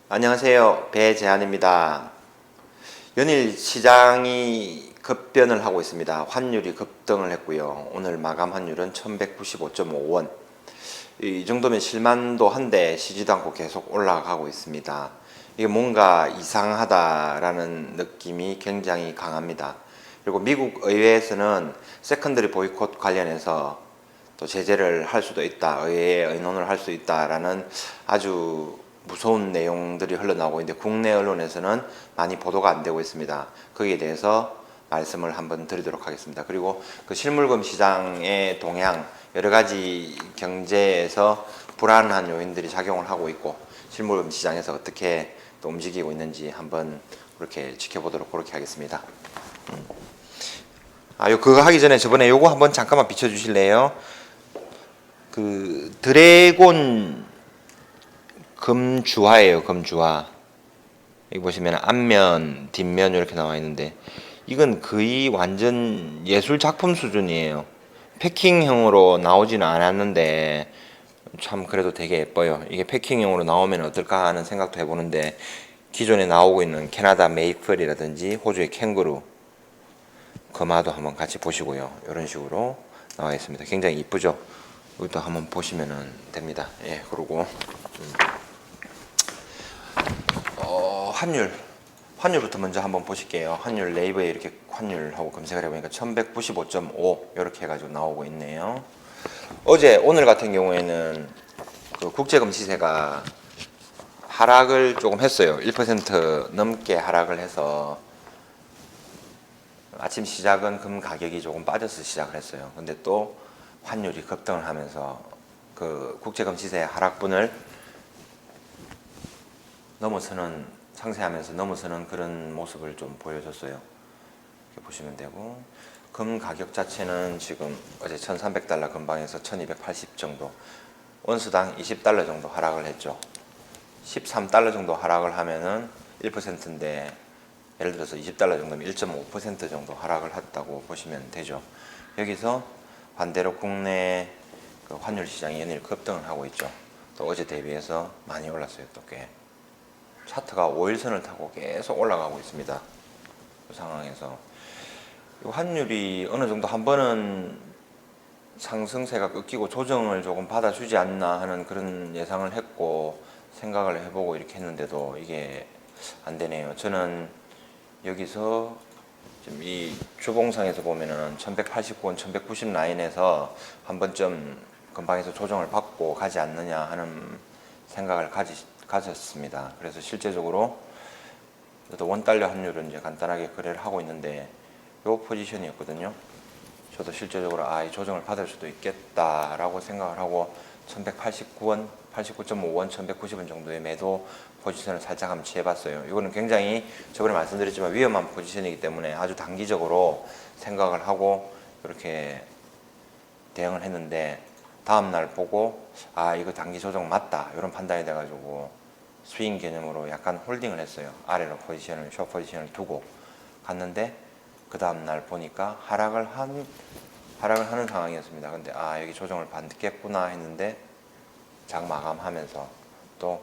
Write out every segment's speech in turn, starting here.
안녕하세요. 배재한입니다. 연일 시장이 급변을 하고 있습니다. 환율이 급등을 했고요. 오늘 마감 환율은 1195.5원. 이 정도면 실만도 한데 쉬지도 않고 계속 올라가고 있습니다. 이게 뭔가 이상하다라는 느낌이 굉장히 강합니다. 그리고 미국 의회에서는 세컨더리 보이콧 관련해서 또 제재를 할 수도 있다, 의회에 의논을 할 수 있다라는 아주 무서운 내용들이 흘러나오고 있는데 국내 언론에서는 많이 보도가 안 되고 있습니다. 거기에 대해서 말씀을 한번 드리도록 하겠습니다. 그리고 그 실물금 시장의 동향, 여러 가지 경제에서 불안한 요인들이 작용을 하고 있고 실물금 시장에서 어떻게 또 움직이고 있는지 한번 그렇게 지켜보도록 그렇게 하겠습니다. 그거 하기 전에 저번에 요거 한번 잠깐만 비춰주실래요? 그 드래곤 금주화예요. 금주화. 여기 보시면 앞면, 뒷면 이렇게 나와 있는데 이건 거의 완전 예술 작품 수준이에요. 패킹형으로 나오지는 않았는데 참 그래도 되게 예뻐요. 이게 패킹형으로 나오면 어떨까 하는 생각도 해보는데 기존에 나오고 있는 캐나다 메이플이라든지 호주의 캥거루 금화도 한번 같이 보시고요. 이런 식으로 나와 있습니다. 굉장히 이쁘죠? 여기도 한번 보시면 됩니다. 예, 그리고 환율부터 먼저 한번 보실게요. 환율 네이버에 이렇게 환율하고 검색을 해보니까 1195.5 이렇게 해가지고 나오고 있네요. 오늘 같은 경우에는 그 국제금 시세가 하락을 조금 했어요. 1% 넘게 하락을 해서 아침 시작은 금 가격이 조금 빠져서 시작을 했어요. 근데 또 환율이 급등을 하면서 그 국제금 시세 하락분을 상쇄하면서 넘어서는 그런 모습을 좀 보여줬어요. 이렇게 보시면 되고, 금 가격 자체는 지금 어제 1300달러 근방에서 1280 정도, 온수당 20달러 정도 하락을 했죠. 13달러 정도 하락을 하면은 1%인데 예를 들어서 20달러 정도면 1.5% 정도 하락을 했다고 보시면 되죠. 여기서 반대로 국내 그 환율 시장이 연일 급등을 하고 있죠. 또 어제 대비해서 많이 올랐어요. 또 꽤 차트가 5일선을 타고 계속 올라가고 있습니다. 그 상황에서 환율이 어느 정도 한 번은 상승세가 끊기고 조정을 조금 받아주지 않나 하는 그런 예상을 했고 생각을 해보고 이렇게 했는데도 이게 안 되네요. 저는 여기서 지금 이 주봉상에서 보면은 1189원, 1190 라인에서 한 번쯤 근방에서 조정을 받고 가지 않느냐 하는 생각을 가졌습니다. 그래서 실제적으로 원달러 환율은 이제 간단하게 거래를 하고 있는데 요 포지션이었거든요. 저도 실제적으로 이 조정을 받을 수도 있겠다라고 생각을 하고 1189원, 89.5원, 1190원 정도의 매도 포지션을 살짝 한번 취해봤어요. 이거는 굉장히 저번에 말씀드렸지만 위험한 포지션이기 때문에 아주 단기적으로 생각을 하고 이렇게 대응을 했는데 다음날 보고 이거 단기 조정 맞다 이런 판단이 돼가지고 스윙 개념으로 약간 홀딩을 했어요. 아래로 포지션을, 숏 포지션을 두고 갔는데 그 다음날 보니까 하락을 하는 상황이었습니다. 근데 여기 조정을 받겠구나 했는데 장 마감하면서 또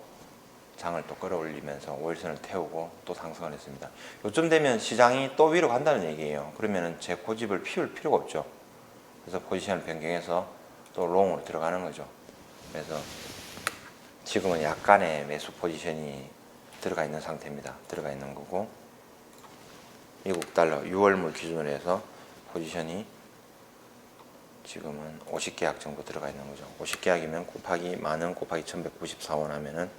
장을 또 끌어올리면서 5일선을 태우고 또 상승을 했습니다. 요쯤 되면 시장이 또 위로 간다는 얘기예요. 그러면 제 고집을 피울 필요가 없죠. 그래서 포지션을 변경해서 또 롱으로 들어가는 거죠. 그래서 지금은 약간의 매수 포지션이 들어가 있는 상태입니다. 들어가 있는 거고 미국 달러 6월물 기준으로 해서 포지션이 지금은 50계약 정도 들어가 있는 거죠. 50계약이면 곱하기 만원 곱하기 1194원 하면은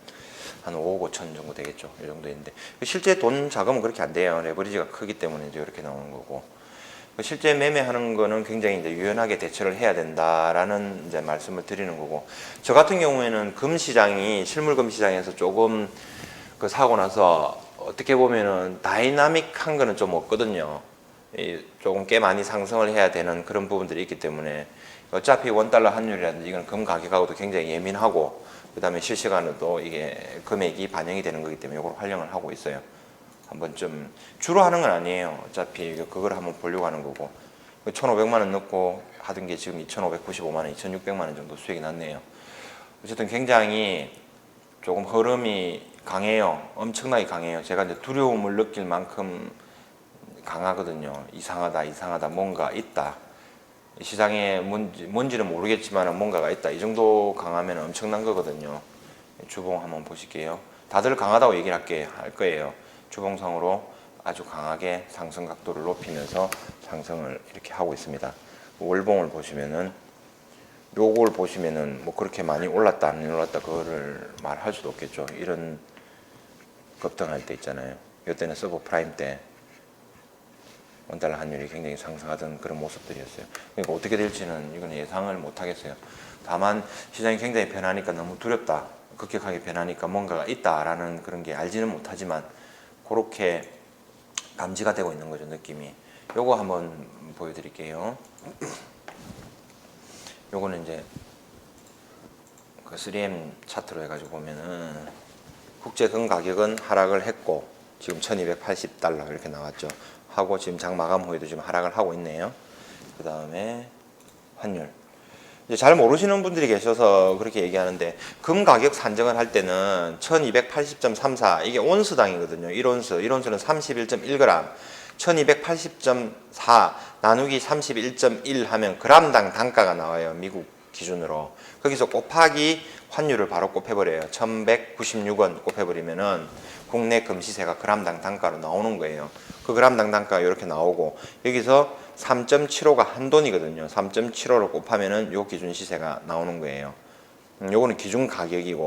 한 5억 5천 정도 되겠죠. 이 정도 있는데 실제 돈 자금은 그렇게 안 돼요. 레버리지가 크기 때문에 이제 이렇게 나오는 거고 실제 매매하는 거는 굉장히 이제 유연하게 대처를 해야 된다라는 이제 말씀을 드리는 거고 저 같은 경우에는 금 시장이 실물금 시장에서 조금 그 사고 나서 어떻게 보면은 다이나믹한 거는 좀 없거든요. 조금 꽤 많이 상승을 해야 되는 그런 부분들이 있기 때문에 어차피 원달러 환율이라든지 이건 금 가격하고도 굉장히 예민하고 그 다음에 실시간으로도 이게 금액이 반영이 되는 거기 때문에 이걸 활용을 하고 있어요. 한번 좀 주로 하는 건 아니에요. 어차피 그걸 한번 보려고 하는 거고 1,500만 원 넣고 하던 게 지금 2,595만 원, 2,600만 원 정도 수익이 났네요. 어쨌든 굉장히 조금 흐름이 강해요. 엄청나게 강해요. 제가 이제 두려움을 느낄 만큼 강하거든요. 이상하다, 뭔가 있다. 시장에 뭔지는 모르겠지만 뭔가가 있다. 이 정도 강하면 엄청난 거거든요. 주봉 한번 보실게요. 다들 강하다고 얘기를 할 거예요. 주봉상으로 아주 강하게 상승 각도를 높이면서 상승을 이렇게 하고 있습니다. 월봉을 보시면은 요걸 보시면은 뭐 그렇게 많이 올랐다 안 올랐다 그거를 말할 수도 없겠죠. 이런 급등할 때 있잖아요. 이때는 서브프라임 때 원달러 환율이 굉장히 상승하던 그런 모습들이었어요. 그러니까 어떻게 될지는 이건 예상을 못 하겠어요. 다만 시장이 굉장히 변하니까 너무 두렵다, 급격하게 변하니까 뭔가가 있다라는 그런 게 알지는 못하지만 그렇게 감지가 되고 있는 거죠, 느낌이. 요거 한번 보여드릴게요. 요거는 이제 그 3M 차트로 해가지고 보면은 국제금 가격은 하락을 했고 지금 1280달러 이렇게 나왔죠. 하고 지금 장 마감 후에도 지금 하락을 하고 있네요. 그 다음에 환율. 이제 잘 모르시는 분들이 계셔서 그렇게 얘기하는데, 금 가격 산정을 할 때는 1280.34 이게 온스당이거든요. 1온스. 1온스는 31.1g. 1280.4 나누기 31.1 하면 g당 단가가 나와요. 미국 기준으로. 거기서 곱하기 환율을 바로 곱해버려요. 1196원 곱해버리면은 국내 금시세가 g당 단가로 나오는 거예요. 그 g당 단가가 이렇게 나오고, 여기서 3.75가 한돈이거든요. 3.75를 곱하면은 요 기준 시세가 나오는 거예요. 요거는 기준 가격이고,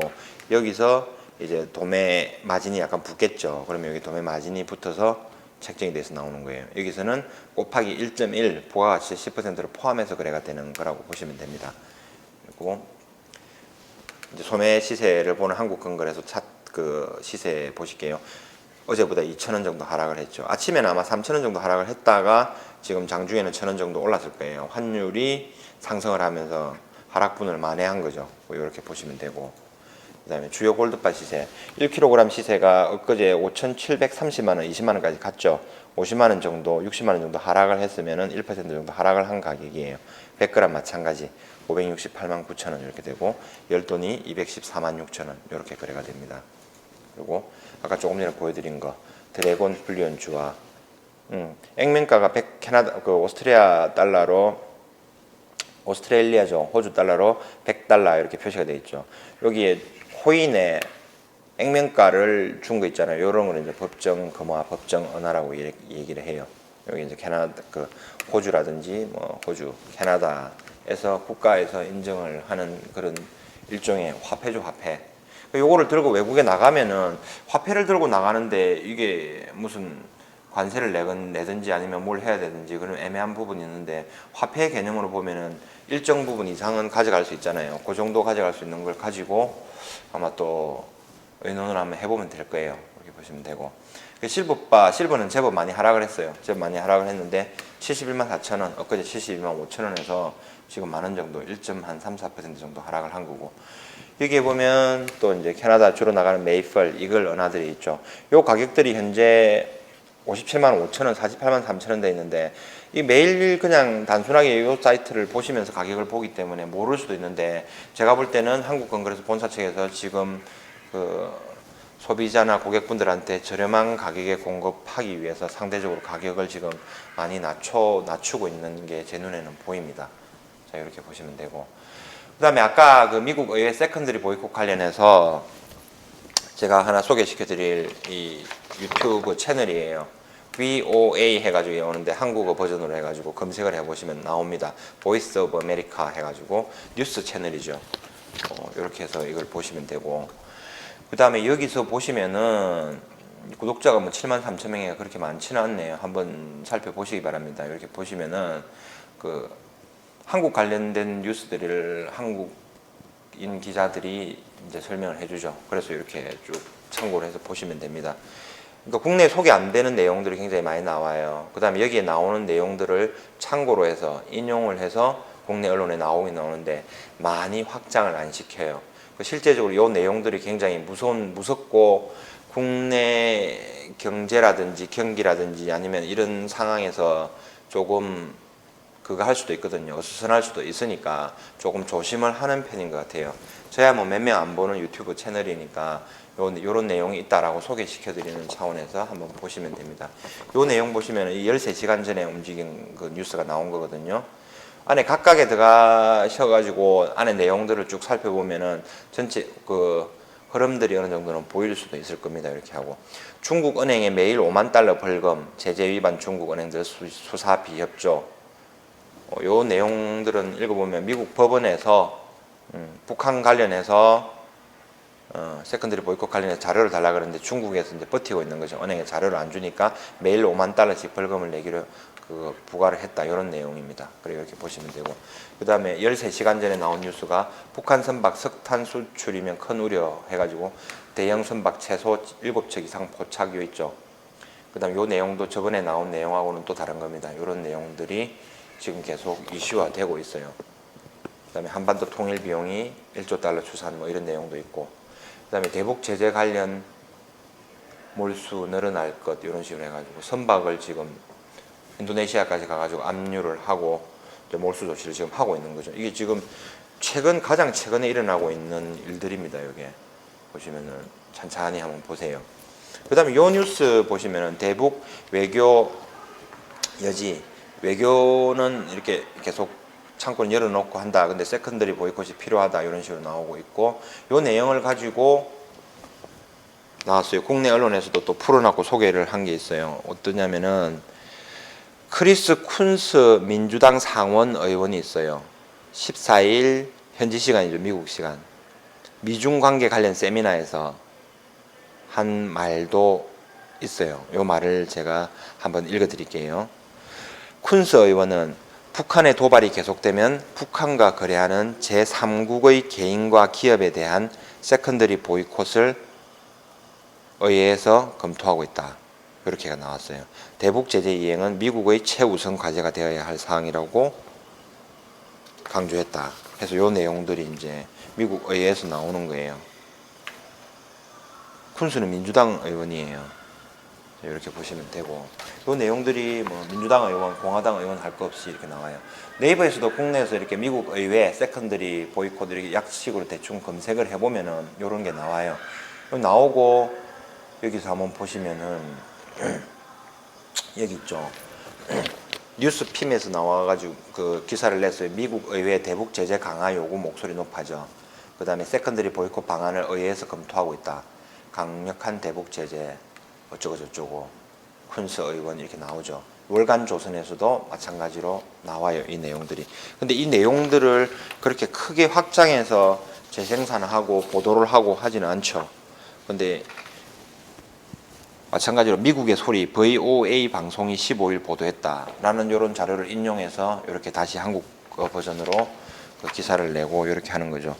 여기서 이제 도매 마진이 약간 붙겠죠. 그러면 여기 도매 마진이 붙어서 책정이 돼서 나오는 거예요. 여기서는 곱하기 1.1 부가가치 10%를 포함해서 거래가 되는 거라고 보시면 됩니다. 그리고 이제 소매 시세를 보는 한국건설에서 그 시세 보실게요. 어제보다 2,000원 정도 하락을 했죠. 아침에는 아마 3,000원 정도 하락을 했다가 지금 장중에는 1,000원 정도 올랐을 거예요. 환율이 상승을 하면서 하락분을 만회한 거죠. 이렇게 보시면 되고, 그 다음에 주요 골드바 시세 1kg 시세가 엊그제 5,730만원 20만원까지 갔죠. 50만원 정도 60만원 정도 하락을 했으면 1% 정도 하락을 한 가격이에요. 100g 마찬가지 568만 9천원 이렇게 되고, 열돈이 214만 6천원 이렇게 거래가 됩니다. 그리고 아까 조금 전에 보여드린 거 드래곤 불리온주와 액면가가 오스트리아 달러로, 오스트레일리아죠, 호주 달러로 100달러 이렇게 표시가 되어 있죠. 여기에 코인에 액면가를 준 거 있잖아요. 이런 거는 이제 법정 금화, 법정 은화라고 얘기를 해요. 여기 이제 호주라든지 뭐 호주, 캐나다에서 국가에서 인정을 하는 그런 일종의 화폐죠, 화폐. 요거를 들고 외국에 나가면은 화폐를 들고 나가는데 이게 무슨 관세를 내든지 아니면 뭘 해야 되든지 그런 애매한 부분이 있는데, 화폐 개념으로 보면은 일정 부분 이상은 가져갈 수 있잖아요. 그 정도 가져갈 수 있는 걸 가지고 아마 또 의논을 한번 해보면 될 거예요. 이렇게 보시면 되고, 실버는 제법 많이 하락을 했어요. 제법 많이 하락을 했는데 71만 4천원, 엊그제 71만 5천원에서 지금 만원 정도 1.3, 4% 정도 하락을 한 거고, 여기에 보면 또 이제 캐나다 주로 나가는 메이펄, 이글 은하들이 있죠. 요 가격들이 현재 57만 5천원, 48만 3천원 돼 있는데, 이 매일 그냥 단순하게 이 사이트를 보시면서 가격을 보기 때문에 모를 수도 있는데, 제가 볼 때는 한국건설에서 본사 측에서 지금 그 소비자나 고객분들한테 저렴한 가격에 공급하기 위해서 상대적으로 가격을 지금 많이 낮추고 있는 게 제 눈에는 보입니다. 자, 이렇게 보시면 되고, 그 다음에 아까 그 미국 의회 세컨드리 보이콧 관련해서 제가 하나 소개시켜 드릴 이 유튜브 채널이에요. VOA 해가지고 오는데 한국어 버전으로 해가지고 검색을 해보시면 나옵니다. 보이스 오브 아메리카 해가지고 뉴스 채널이죠. 이렇게 해서 이걸 보시면 되고, 그 다음에 여기서 보시면은 구독자가 뭐 7만 3천 명이 그렇게 많지는 않네요. 한번 살펴보시기 바랍니다. 이렇게 보시면은 그 한국 관련된 뉴스들을 한국인 기자들이 이제 설명을 해주죠. 그래서 이렇게 쭉 참고를 해서 보시면 됩니다. 그러니까 국내에 소개 안 되는 내용들이 굉장히 많이 나와요. 그 다음에 여기에 나오는 내용들을 참고로 해서 인용을 해서 국내 언론에 나오긴 나오는데 많이 확장을 안 시켜요. 실제적으로 이 내용들이 굉장히 무섭고 국내 경제라든지 경기라든지 아니면 이런 상황에서 조금 그거 할 수도 있거든요. 어수선할 수도 있으니까 조금 조심을 하는 편인 것 같아요. 저야 뭐 몇 명 안 보는 유튜브 채널이니까 요런 내용이 있다라고 소개시켜드리는 차원에서 한번 보시면 됩니다. 요 내용 보시면 13시간 전에 움직인 그 뉴스가 나온 거거든요. 안에 각각에 들어가셔가지고 안에 내용들을 쭉 살펴보면은 전체 그 흐름들이 어느 정도는 보일 수도 있을 겁니다. 이렇게 하고 중국 은행에 매일 5만 달러 벌금, 제재 위반 중국 은행들 수사 비협조. 요 내용들은 읽어보면 미국 법원에서 북한 관련해서 세컨드리 보이콧 관련해서 자료를 달라 그러는데 중국에서 이제 버티고 있는 거죠. 은행에 자료를 안 주니까 매일 5만 달러씩 벌금을 내기로 부과를 했다. 이런 내용입니다. 그리고 이렇게 보시면 되고 그 다음에 13시간 전에 나온 뉴스가 북한 선박 석탄 수출이면 큰 우려 해가지고 대형 선박 최소 7척 이상 포착 있죠. 그 다음에 요 내용도 저번에 나온 내용하고는 또 다른 겁니다. 이런 내용들이 지금 계속 이슈화 되고 있어요. 그 다음에 한반도 통일 비용이 1조 달러 추산 뭐 이런 내용도 있고 그 다음에 대북 제재 관련 몰수 늘어날 것 이런 식으로 해가지고 선박을 지금 인도네시아까지 가가지고 압류를 하고 몰수 조치를 지금 하고 있는 거죠. 이게 지금 가장 최근에 일어나고 있는 일들입니다. 이게 보시면은 찬찬히 한번 보세요. 그 다음에 요 뉴스 보시면은 대북 외교 여지, 외교는 이렇게 계속 창고를 열어놓고 한다. 근데 세컨더리 보이콧이 필요하다. 이런 식으로 나오고 있고 요 내용을 가지고 나왔어요. 국내 언론에서도 또 풀어놓고 소개를 한 게 있어요. 어떠냐면은 크리스 쿤스 민주당 상원 의원이 있어요. 14일 현지 시간이죠. 미국 시간. 미중 관계 관련 세미나에서 한 말도 있어요. 요 말을 제가 한번 읽어 드릴게요. 쿤스 의원은 북한의 도발이 계속되면 북한과 거래하는 제3국의 개인과 기업에 대한 세컨더리 보이콧을 의회에서 검토하고 있다. 이렇게가 나왔어요. 대북 제재 이행은 미국의 최우선 과제가 되어야 할 사항이라고 강조했다. 그래서 요 내용들이 이제 미국 의회에서 나오는 거예요. 쿤스는 민주당 의원이에요. 이렇게 보시면 되고 요 내용들이 뭐 민주당 의원, 공화당 의원 할 거 없이 이렇게 나와요. 네이버에서도 국내에서 이렇게 미국 의회 세컨더리 보이콧 이렇게 약식으로 대충 검색을 해보면은 요런 게 나와요. 나오고 여기서 한번 보시면은 여기 있죠. 뉴스핌에서 나와가지고 그 기사를 냈어요. 미국 의회 대북 제재 강화 요구 목소리 높아져. 그 다음에 세컨더리 보이콧 방안을 의회에서 검토하고 있다. 강력한 대북 제재 어쩌고 저쩌고 쿤스 의원 이렇게 나오죠. 월간 조선에서도 마찬가지로 나와요. 이 내용들이. 근데 이 내용들을 그렇게 크게 확장해서 재생산하고 보도를 하고 하지는 않죠. 근데 마찬가지로 미국의 소리 VOA 방송이 15일 보도했다라는 이런 자료를 인용해서 이렇게 다시 한국 버전으로 그 기사를 내고 이렇게 하는 거죠.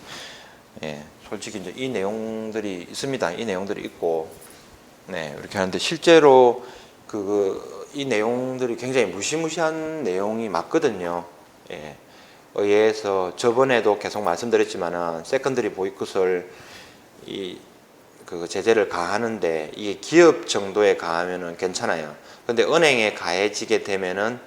예, 솔직히 이제 이 내용들이 있습니다. 이 내용들이 있고, 네, 이렇게 하는데 실제로 이 내용들이 굉장히 무시무시한 내용이 맞거든요. 예, 의회에서 저번에도 계속 말씀드렸지만은 세컨더리 보이콧을 그 제재를 가하는데 이게 기업 정도에 가하면은 괜찮아요. 근데 은행에 가해지게 되면은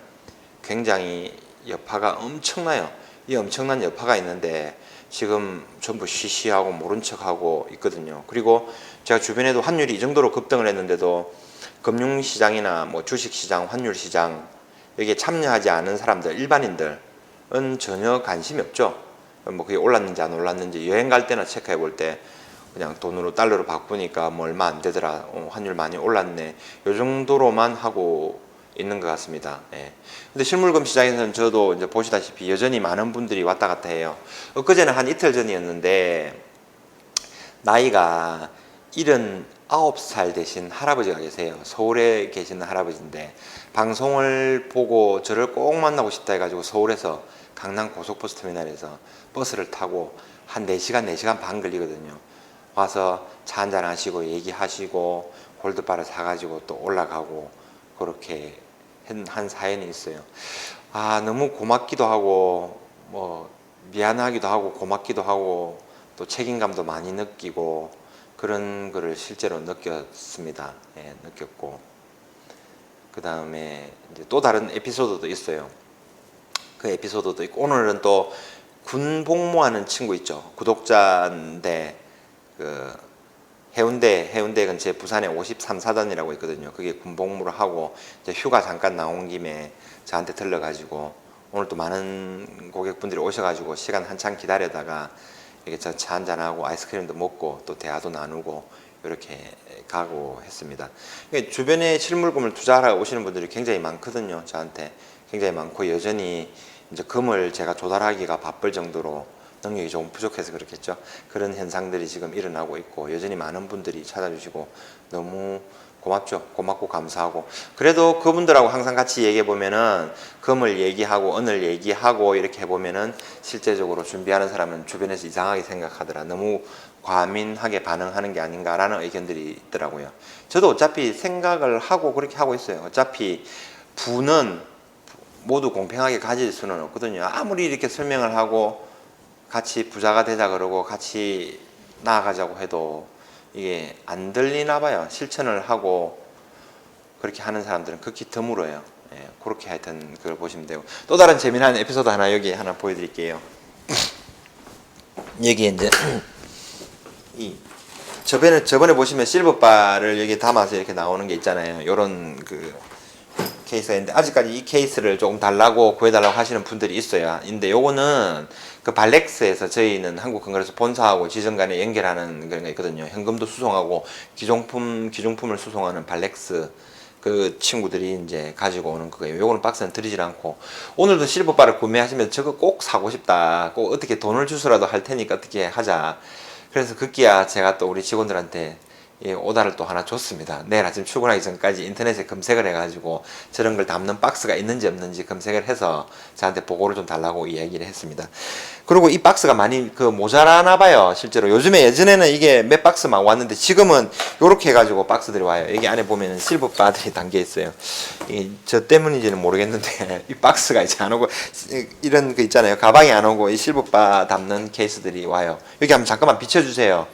굉장히 여파가 엄청나요. 이 엄청난 여파가 있는데 지금 전부 쉬쉬하고 모른 척하고 있거든요. 그리고 제가 주변에도 환율이 이 정도로 급등을 했는데도 금융시장이나 뭐 주식시장, 환율시장 여기에 참여하지 않은 사람들, 일반인들은 전혀 관심이 없죠. 뭐 그게 올랐는지 안 올랐는지 여행 갈 때나 체크해 볼 때 그냥 돈으로 달러로 바꾸니까 뭐 얼마 안 되더라. 환율 많이 올랐네. 요 정도로만 하고 있는 것 같습니다. 예. 근데 실물금 시장에서는 저도 이제 보시다시피 여전히 많은 분들이 왔다 갔다 해요. 엊그제는 한 이틀 전이었는데 나이가 79살 되신 할아버지가 계세요. 서울에 계시는 할아버지인데 방송을 보고 저를 꼭 만나고 싶다 해가지고 서울에서 강남 고속버스 터미널에서 버스를 타고 한 4시간, 4시간 반 걸리거든요. 와서 차 한잔 하시고 얘기하시고 골드바를 사가지고 또 올라가고 그렇게 한 사연이 있어요. 아, 너무 고맙기도 하고 뭐 미안하기도 하고 고맙기도 하고 또 책임감도 많이 느끼고 그런 거를 실제로 느꼈습니다. 예, 느꼈고 그 다음에 이제 또 다른 에피소드도 있어요. 그 에피소드도 있고, 오늘은 또 군 복무하는 친구 있죠. 구독자인데 그 해운대 근처에 부산에 53사단이라고 있거든요. 그게 군 복무를 하고 이제 휴가 잠깐 나온 김에 저한테 들러가지고, 오늘 또 많은 고객분들이 오셔가지고 시간 한참 기다려다가 이렇게 차 한잔하고 아이스크림도 먹고 또 대화도 나누고 이렇게 가고 했습니다. 주변에 실물금을 투자하러 오시는 분들이 굉장히 많거든요. 저한테 굉장히 많고, 여전히 이제 금을 제가 조달하기가 바쁠 정도로 능력이 조금 부족해서 그렇겠죠. 그런 현상들이 지금 일어나고 있고, 여전히 많은 분들이 찾아주시고 너무 고맙죠. 고맙고 감사하고, 그래도 그분들하고 항상 같이 얘기해 보면은 금을 얘기하고 은을 얘기하고 이렇게 해보면은 실제적으로 준비하는 사람은 주변에서 이상하게 생각하더라, 너무 과민하게 반응하는 게 아닌가라는 의견들이 있더라고요. 저도 어차피 생각을 하고 그렇게 하고 있어요. 어차피 부는 모두 공평하게 가질 수는 없거든요. 아무리 이렇게 설명을 하고 같이 부자가 되자 그러고 같이 나아가자고 해도 이게 안 들리나 봐요. 실천을 하고 그렇게 하는 사람들은 극히 드물어요. 예, 그렇게 하여튼 그걸 보시면 되고, 또 다른 재미난 에피소드 하나 여기 하나 보여드릴게요. 여기 이제 저번에 보시면 실버바를 여기 담아서 이렇게 나오는 게 있잖아요. 요런 그 케이스가 있는데, 아직까지 이 케이스를 조금 달라고 구해달라고 하시는 분들이 있어요. 근데 요거는 그 발렉스에서 저희는 한국건설에서 본사하고 지점 간에 연결하는 그런 거 있거든요. 현금도 수송하고 기중품을 수송하는 발렉스 그 친구들이 이제 가지고 오는 거예요. 요거는 박스는 드리질 않고, 오늘도 실버바를 구매하시면 저거 꼭 사고 싶다, 꼭 어떻게 돈을 주서라도 할 테니까 어떻게 하자. 그래서 급기야 제가 또 우리 직원들한테 오다를 또 하나 줬습니다. 내일 아침 출근하기 전까지 인터넷에 검색을 해가지고 저런 걸 담는 박스가 있는지 없는지 검색을 해서 저한테 보고를 좀 달라고 이야기를 했습니다. 그리고 이 박스가 많이 모자라나 봐요. 실제로 요즘에, 예전에는 이게 몇 박스만 왔는데 지금은 요렇게 해가지고 박스들이 와요. 여기 안에 보면은 실버바들이 담겨 있어요. 저 때문인지는 모르겠는데 이 박스가 이제 안 오고, 이런 거 있잖아요, 가방이 안 오고 이 실버바 담는 케이스들이 와요. 여기 한번 잠깐만 비춰주세요.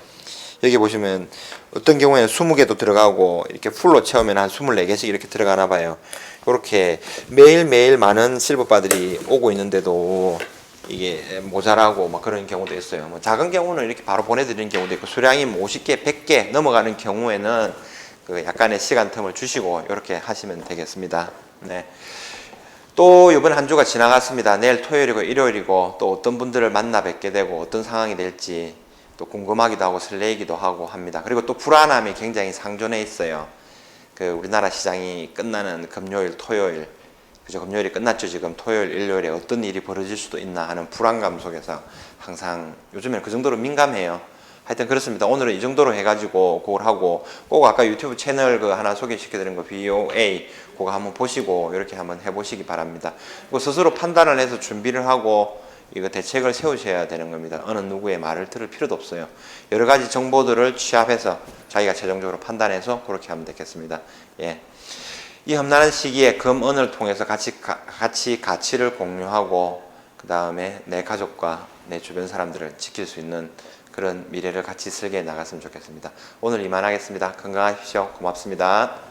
여기 보시면 어떤 경우에는 20개도 들어가고, 이렇게 풀로 채우면 한 24개씩 이렇게 들어가나 봐요. 이렇게 매일매일 많은 실버바들이 오고 있는데도 이게 모자라고 막 그런 경우도 있어요. 뭐 작은 경우는 이렇게 바로 보내드리는 경우도 있고, 수량이 50개, 100개 넘어가는 경우에는 그 약간의 시간 틈을 주시고 이렇게 하시면 되겠습니다. 네. 또 이번 한 주가 지나갔습니다. 내일 토요일이고 일요일이고, 또 어떤 분들을 만나 뵙게 되고 어떤 상황이 될지 또 궁금하기도 하고 설레이기도 하고 합니다. 그리고 또 불안함이 굉장히 상존해 있어요. 그 우리나라 시장이 끝나는 금요일, 토요일, 그죠? 금요일이 끝났죠. 지금 토요일, 일요일에 어떤 일이 벌어질 수도 있나 하는 불안감 속에서 항상 요즘에는 그 정도로 민감해요. 하여튼 그렇습니다. 오늘은 이 정도로 해가지고 그걸 하고, 꼭 아까 유튜브 채널 그 하나 소개시켜드린 거 BOA 그거 한번 보시고 이렇게 한번 해보시기 바랍니다. 그리고 스스로 판단을 해서 준비를 하고 이거 대책을 세우셔야 되는 겁니다. 어느 누구의 말을 들을 필요도 없어요. 여러 가지 정보들을 취합해서 자기가 최종적으로 판단해서 그렇게 하면 되겠습니다. 예. 이 험난한 시기에 금, 은을 통해서 같이 가치를 공유하고, 그 다음에 내 가족과 내 주변 사람들을 지킬 수 있는 그런 미래를 같이 설계해 나갔으면 좋겠습니다. 오늘 이만하겠습니다. 건강하십시오. 고맙습니다.